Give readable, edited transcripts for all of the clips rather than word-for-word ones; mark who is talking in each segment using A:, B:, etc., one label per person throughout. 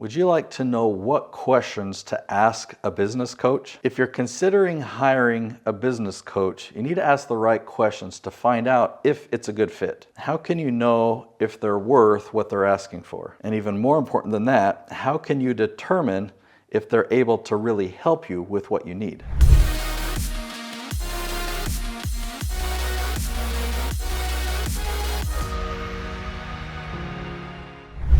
A: Would you like to know what questions to ask a business coach? If you're considering hiring a business coach, you need to ask the right questions to find out if it's a good fit. How can you know if they're worth what they're asking for? And even more important than that, how can you determine if they're able to really help you with what you need?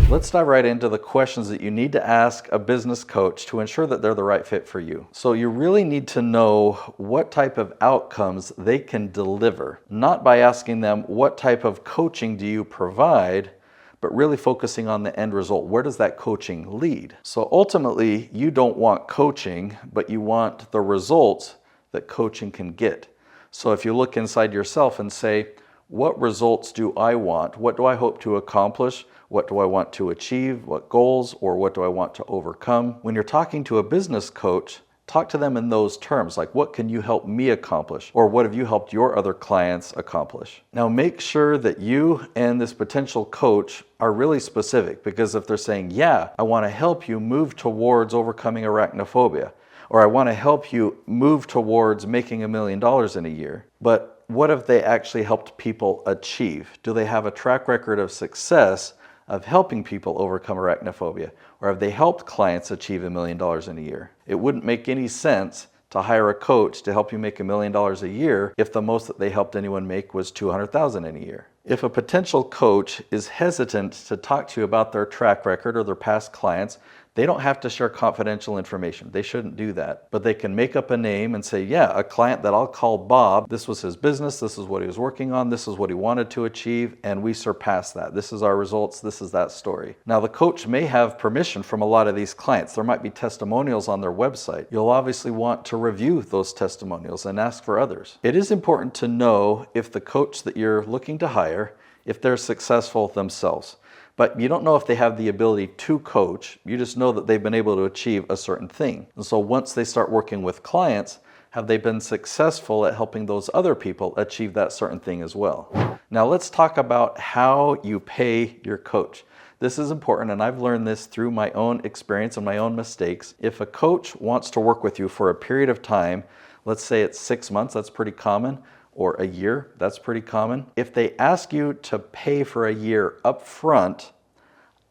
A: Let's dive right into the questions that you need to ask a business coach to ensure that they're the right fit for you. So you really need to know what type of outcomes they can deliver, not by asking them what type of coaching do you provide, but really focusing on the end result. Where does that coaching lead? So ultimately, you don't want coaching, but you want the results that coaching can get. So if you look inside yourself and say, what results do I want? What do I hope to accomplish? What do I want to achieve? What goals or what do I want to overcome? When you're talking to a business coach, talk to them in those terms, like what can you help me accomplish? Or what have you helped your other clients accomplish? Now make sure that you and this potential coach are really specific, because if they're saying, yeah, I want to help you move towards overcoming arachnophobia, or I want to help you move towards making $1 million in a year, but what have they actually helped people achieve? Do they have a track record of success of helping people overcome arachnophobia? Or have they helped clients achieve $1 million in a year? It wouldn't make any sense to hire a coach to help you make $1 million a year if the most that they helped anyone make was $200,000 in a year. If a potential coach is hesitant to talk to you about their track record or their past clients, they don't have to share confidential information. They shouldn't do that. But they can make up a name and say, yeah, a client that I'll call Bob, this was his business, this is what he was working on, this is what he wanted to achieve, and we surpassed that. This is our results, this is that story. Now the coach may have permission from a lot of these clients. There might be testimonials on their website. You'll obviously want to review those testimonials and ask for others. It is important to know if the coach that you're looking to hire, if they're successful themselves. But you don't know if they have the ability to coach. You just know that they've been able to achieve a certain thing. And so once they start working with clients, have they been successful at helping those other people achieve that certain thing as well? Now let's talk about how you pay your coach. This is important, and I've learned this through my own experience and my own mistakes. If a coach wants to work with you for a period of time, let's say it's 6 months, that's pretty common, or a year, that's pretty common. If they ask you to pay for a year up front,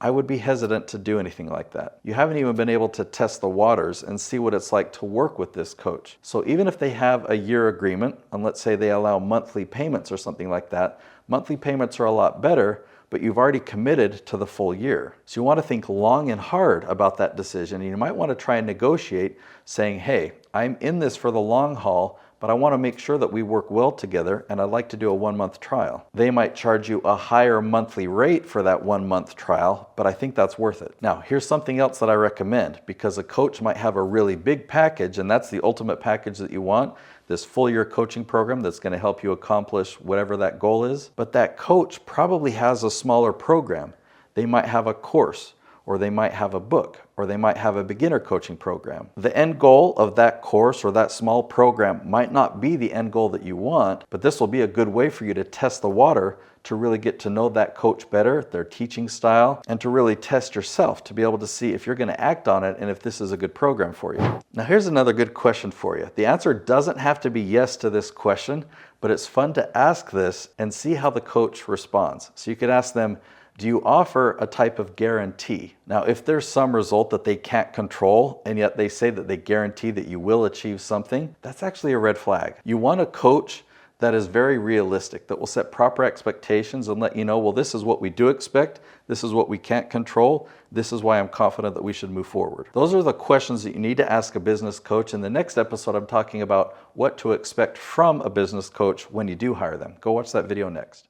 A: I would be hesitant to do anything like that. You haven't even been able to test the waters and see what it's like to work with this coach. So even if they have a year agreement, and let's say they allow monthly payments or something like that, monthly payments are a lot better, but you've already committed to the full year. So you want to think long and hard about that decision, and you might want to try and negotiate saying, hey, I'm in this for the long haul, but I want to make sure that we work well together, and I'd like to do a 1-month trial. They might charge you a higher monthly rate for that 1-month trial, but I think that's worth it. Now, here's something else that I recommend, because a coach might have a really big package, and that's the ultimate package that you want, this full year coaching program that's going to help you accomplish whatever that goal is. But that coach probably has a smaller program. They might have a course, or they might have a book, or they might have a beginner coaching program. The end goal of that course or that small program might not be the end goal that you want, but this will be a good way for you to test the water, to really get to know that coach better, their teaching style, and to really test yourself to be able to see if you're going to act on it and if this is a good program for you. Now here's another good question for you. The answer doesn't have to be yes to this question, but it's fun to ask this and see how the coach responds. So you could ask them, do you offer a type of guarantee? Now, if there's some result that they can't control, and yet they say that they guarantee that you will achieve something, that's actually a red flag. You want a coach that is very realistic, that will set proper expectations and let you know, well, this is what we do expect, this is what we can't control, this is why I'm confident that we should move forward. Those are the questions that you need to ask a business coach. In the next episode, I'm talking about what to expect from a business coach when you do hire them. Go watch that video next.